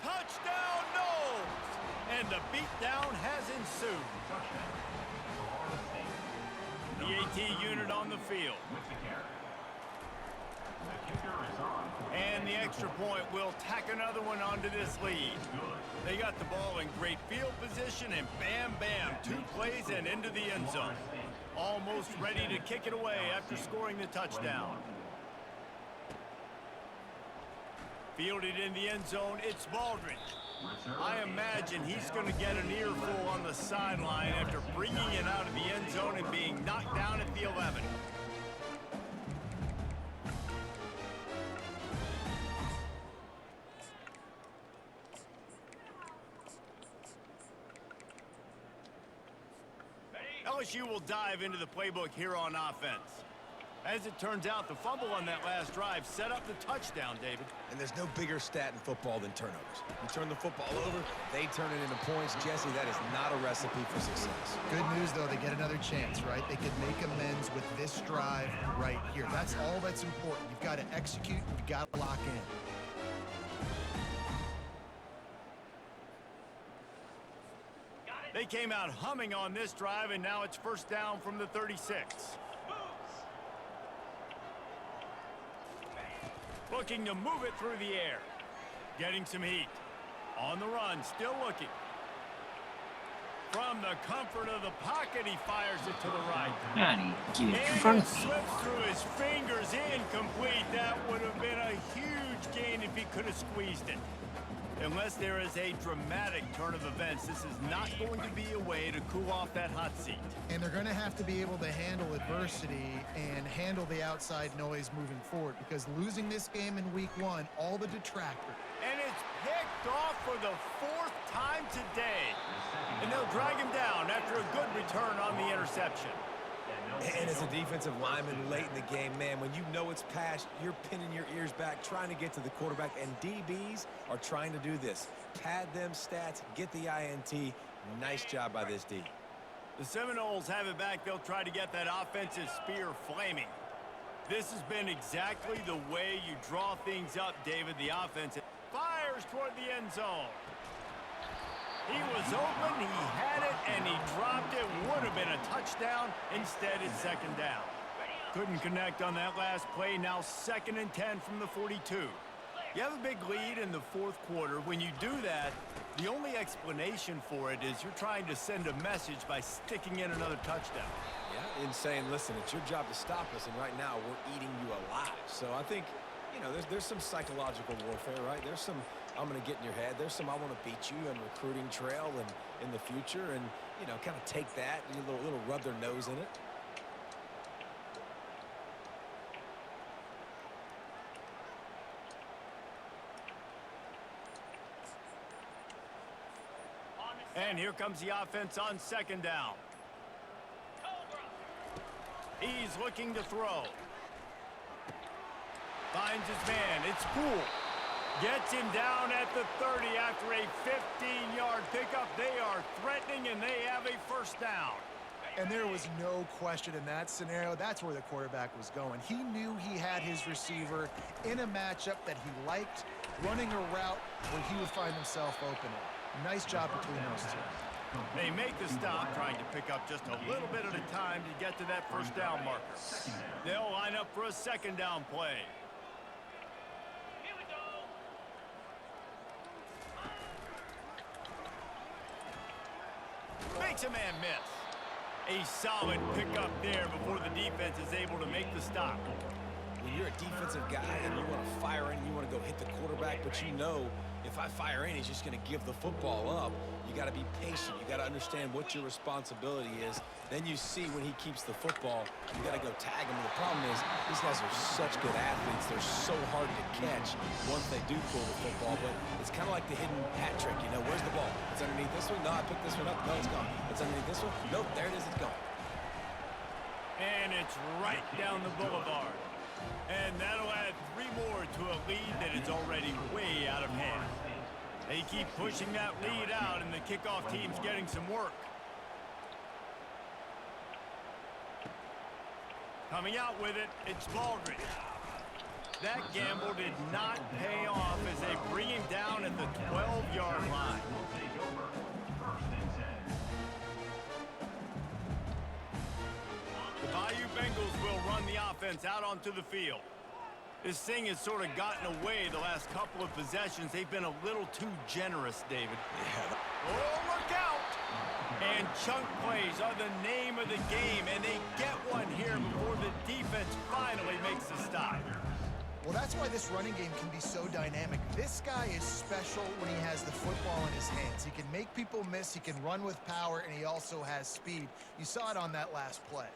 Touchdown, Knowles! And the beatdown has ensued. The AT unit on the field. With the carry. The kicker is on. And the extra point will tack another one onto this lead. They got the ball in great field position, and bam, bam, 2 plays and into the end zone. Almost ready to kick it away after scoring the touchdown. Fielded in the end zone, it's Baldridge. I imagine he's going to get an earful on the sideline after bringing it out of the end zone and being knocked down at the 11. LSU will dive into the playbook here on offense. As it turns out, the fumble on that last drive set up the touchdown, David. And there's no bigger stat in football than turnovers. You turn the football over, they turn it into points. Jesse, that is not a recipe for success. Good news, though, they get another chance, right? They could make amends with this drive right here. That's all that's important. You've got to execute, you've got to lock in. They came out humming on this drive, and now it's first down from the 36. Looking to move it through the air. Getting some heat. On the run, still looking. From the comfort of the pocket, he fires it to the right. Johnny, get in And front it of me. slips through his fingers, incomplete. That would have been a huge gain if he could have squeezed it. Unless there is a dramatic turn of events, this is not going to be a way to cool off that hot seat. And they're going to have to be able to handle adversity and handle the outside noise moving forward, because losing this game in week 1, all the detractors. And it's picked picked off for the 4th time today. And they'll drag him down after a good return on the interception. And as a defensive lineman late in the game, man, when you know it's pass, you're pinning your ears back, trying to get to the quarterback, and DBs are trying to do this. Pad them stats, get the INT. Nice job by this D. The Seminoles have it back. They'll try to get that offensive spear flaming. This has been exactly the way you draw things up, David. The offense fires toward the end zone. He was open, he had it, and he dropped it. Would have been a touchdown. Instead, it's 2nd down. Couldn't connect on that last play. Now 2nd and 10 from the 42. You have a big lead in the 4th quarter. When you do that, the only explanation for it is you're trying to send a message by sticking in another touchdown. Yeah, and saying, listen, it's your job to stop us, and right now we're eating you alive. So I think, you know, there's some psychological warfare, right? There's some, I'm going to get in your head. There's some, I want to beat you on recruiting trail and in the future, and, you know, kind of take that and a little rub their nose in it. And here comes the offense on 2nd down. He's looking to throw. Finds his man. It's Poole. Gets him down at the 30 after a 15-yard pickup. They are threatening, and they have a 1st down. And there was no question in that scenario. That's where the quarterback was going. He knew he had his receiver in a matchup that he liked, running a route where he would find himself open. Nice job between those two. They make the stop, trying to pick up just a little bit at a time to get to that 1st down marker. They'll line up for a 2nd down play. Makes a man miss. A solid pickup there before the defense is able to make the stop. When you're a defensive guy and you want to fire in, you want to go hit the quarterback, but you know if I fire in, he's just going to give the football up. You got to be patient. You got to understand what your responsibility is. Then you see when he keeps the football, you got to go tag him. And the problem is these guys are such good athletes. They're so hard to catch once they do pull the football. But it's kind of like the hidden hat trick. You know, where's the ball? It's underneath this one. No, I picked this one up. No, it's gone. It's underneath this one. Nope, there it is. It's gone. And it's right down the boulevard. And that'll add 3 more to a lead that is already way out of hand. They keep pushing that lead out, and the kickoff team's getting some work. Coming out with it, it's Baldry. That gamble did not pay off as they bring him down at the 12-yard line. The Bayou Bengals will run the offense out onto the field. This thing has sort of gotten away the last couple of possessions. They've been a little too generous, David. Yeah. Oh, look out! And chunk plays are the name of the game, and they get one here before the defense finally makes the stop. Well, that's why this running game can be so dynamic. This guy is special when he has the football in his hands. He can make people miss, he can run with power, and he also has speed. You saw it on that last play.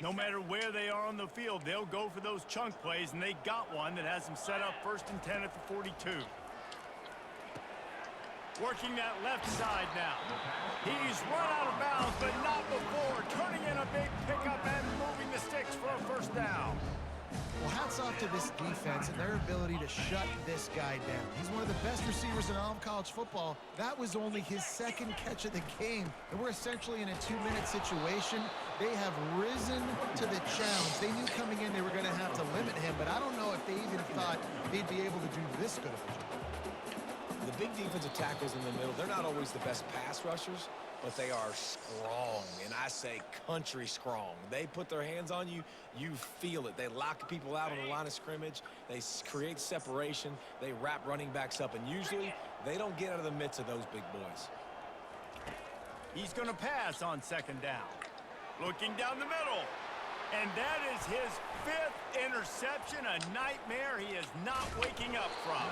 No matter where they are on the field, they'll go for those chunk plays, and they got one that has them set up 1st and 10 at the 42. Working that left side now. He's run out of bounds, but not before. Turning in a big pickup and moving the sticks for a 1st down. Well, hats off to this defense and their ability to shut this guy down. He's one of the best receivers in all of college football. That was only his 2nd catch of the game, and we're essentially in a 2-minute situation. They have risen to the challenge. They knew coming in they were going to have to limit him, but I don't know if they even thought they'd be able to do this good of a job. The big defensive tackles in the middle, they're not always the best pass rushers, but they are strong, and I say country strong. They put their hands on you, you feel it. They lock people out on the line of scrimmage. They create separation. They wrap running backs up, and usually they don't get out of the midst of those big boys. He's going to pass on 2nd down. Looking down the middle. And that is his 5th interception, a nightmare he is not waking up from.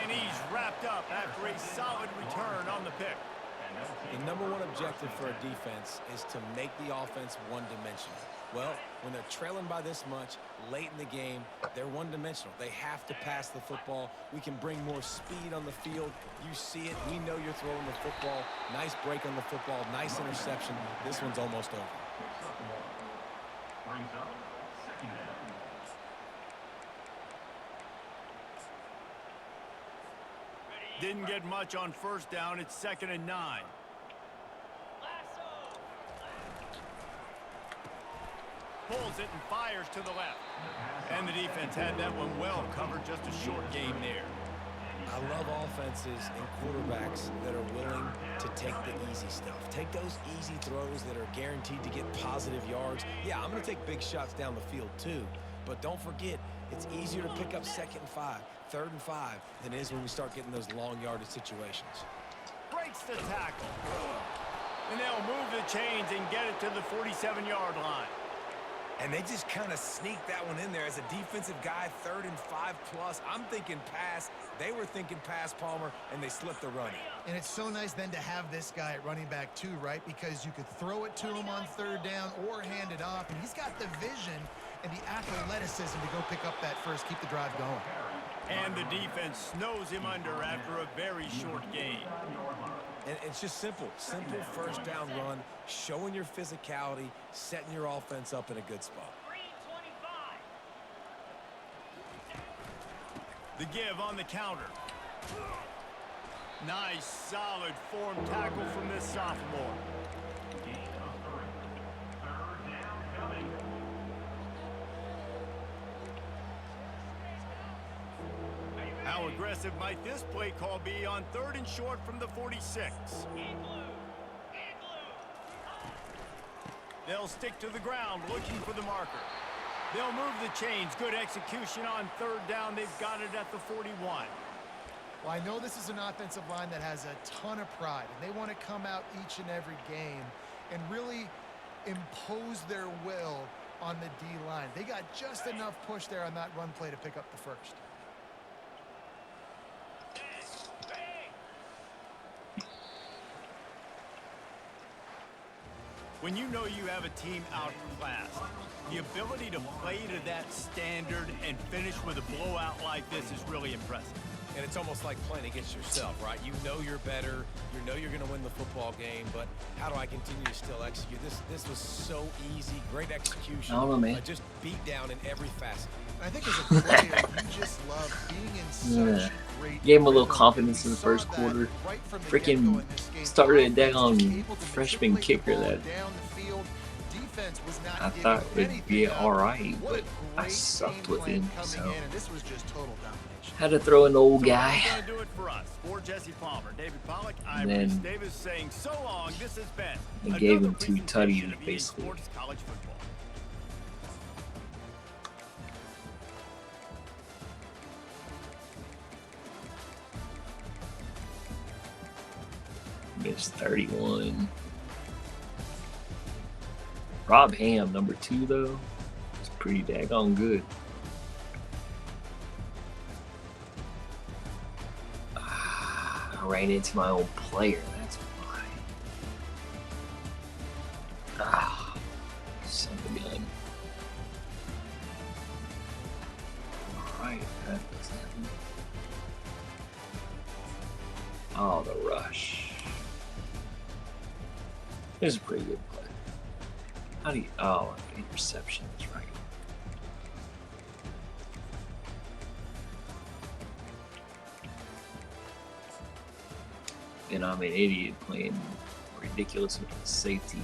And he's wrapped up after a solid return on the pick. The number one objective for a defense is to make the offense one-dimensional. Well, when they're trailing by this much late in the game, they're one-dimensional. They have to pass the football. We can bring more speed on the field. You see it. We know you're throwing the football. Nice break on the football. Nice interception. This one's almost over. Brings up second down. Didn't get much on first down. It's 2nd and 9. Pulls it and fires to the left. And the defense had that one well covered. Just a short game there. I love offenses and quarterbacks that are willing to take the easy stuff. Take those easy throws that are guaranteed to get positive yards. Yeah, I'm going to take big shots down the field too. But don't forget, it's easier to pick up 2nd and 5, 3rd and 5 than it is when we start getting those long yardage situations. Breaks the tackle. And they'll move the chains and get it to the 47-yard line. And they just kind of sneaked that one in there as a defensive guy, 3rd and 5+. I'm thinking pass. They were thinking pass, Palmer, and they slipped the running. And it's so nice then to have this guy at running back too, right? Because you could throw it to him on 3rd down or hand it off. And he's got the vision and the athleticism to go pick up that first, keep the drive going. And the defense snows him under after a very short game. And it's just simple 1st down run, showing your physicality, setting your offense up in a good spot. The give on the counter. Nice, solid form tackle from this sophomore. Gain of 3. 3rd down coming. How aggressive might this play call be on 3rd and short from the 46? They'll stick to the ground looking for the marker. They'll move the chains. Good execution on 3rd down. They've got it at the 41. Well, I know this is an offensive line that has a ton of pride, and they want to come out each and every game and really impose their will on the D-line. They got just enough push there on that run play to pick up the first. When you know you have a team outclassed, the ability to play to that standard and finish with a blowout like this is really impressive. And it's almost like playing against yourself, right? You know you're better. You know you're going to win the football game, but how do I continue to still execute? This was so easy. Great execution. I don't know, man. Just beat down in every facet. I think as a player, you just love being in such great Gave him a little rhythm. confidence in You the saw first that quarter. right from the Freaking get-go in this game. started a Offense down was able to freshman manipulate kicker the ball that down the field. Defense was not I giving thought would anything be up. alright, What a but I great sucked game with plan him, coming so in, and this was just total domination. had to throw an old So guy. that's going to do it for us. For Jesse Palmer, David Pollack, And Iris then Davis saying so long. This has been they gave another him 2 presentation tutties, of EA basically. Sports College Football. Missed 31. Rob Ham, number 2 though. It's pretty daggone good. I ran into my own player, that's why. Son of a gun. Alright, that does happen. Oh, the rush. This is a pretty good play. How do you... Oh, interception is right. And I'm an idiot playing ridiculous with the safety.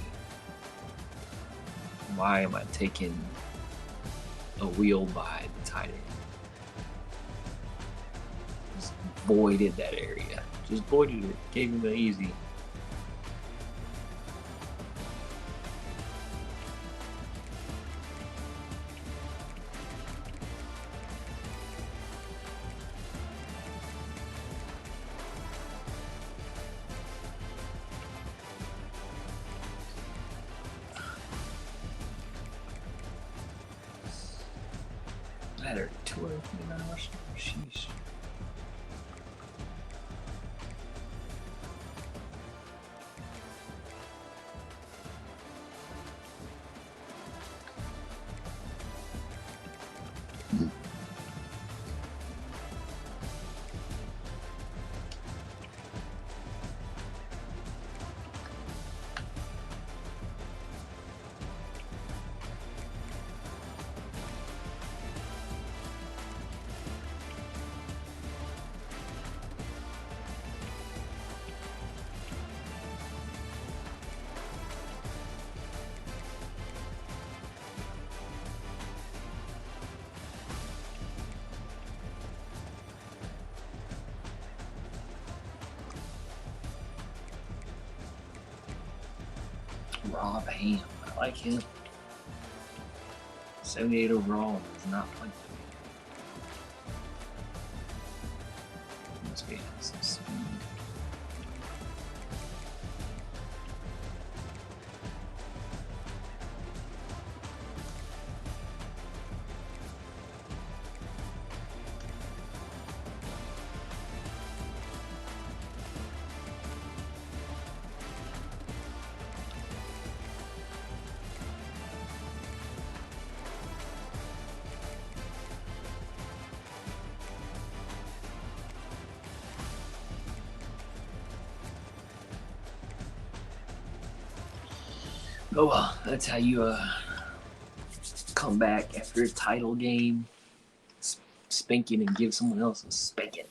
Why am I taking a wheel by the tight end? Just voided that area. Just voided it. Gave him the easy. That are 229 rushing. Sheesh. Rob Ham. I like him. 78 overall and does not play for me. Must be having some speed. Oh well, that's how you come back after a title game, spanking and give someone else a spanking.